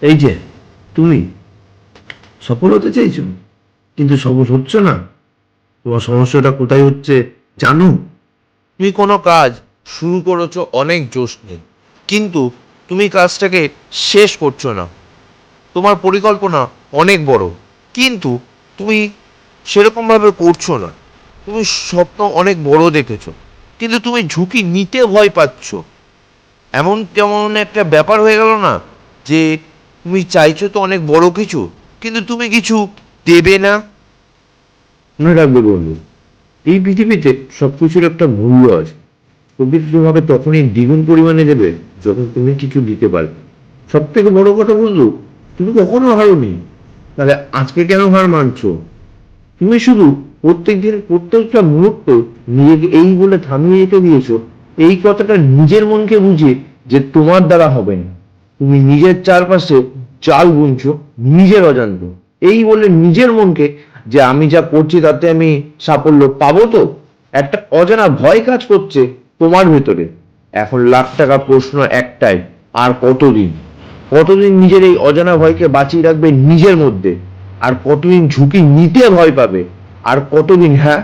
এই যে তুমি সফল হতে চাইছো, কিন্তু সফল হচ্ছে না। তোমার সমস্যাটা কোথায় হচ্ছে জানো? তুমি কোনো কাজ শুরু করেছো অনেক জোশ নেই, কিন্তু তুমি কাজটাকে শেষ করছো না। তোমার পরিকল্পনা অনেক বড়, কিন্তু তুমি সেরকমভাবে করছো না। তুমি স্বপ্ন অনেক বড় দেখেছো, কিন্তু তুমি ঝুঁকি নিতে ভয় পাচ্ছ। এমন কেমন একটা ব্যাপার হয়ে গেল না, যে তুমি চাইছো তো অনেক বড় কিছু, কিন্তু তুমি কিছু দেবে না। মনে রাখবে বন্ধু, এই পৃথিবীতে সবকিছুর একটা মূল্য আছে। প্রকৃতি তোমাকে তখনই দ্বিগুণ পরিমাণে দেবে যখন তুমি কিছু দিতে পারবে। সব থেকে বড় কথা বন্ধু, তুমি কখনো হারোনি, তাহলে আজকে কেন হার মানছো? তুমি শুধু প্রত্যেকদিন প্রত্যেকটা মুহূর্ত নিজেকে এই বলে থামিয়ে রেখে দিয়েছো, এই কথাটা নিজের মনকে বুঝিয়ে যে তোমার দ্বারা হবে না। তুমি নিজের চারপাশে চাল বুনছো নিজের অজান্ত, এই বলে নিজের মনকে যে আমি যা করছি তাতে আমি সাফল্য পাবো তো। একটা অজানা ভয় কাজ করছে তোমার ভেতরে। এখন লাখ টাকা প্রশ্ন একটাই, আর কতদিন? কতদিন নিজের এই অজানা ভয়কে বাঁচিয়ে রাখবে নিজের মধ্যে? আর কতদিন ঝুঁকি নিতে ভয় পাবে? আর কতদিন, হ্যাঁ,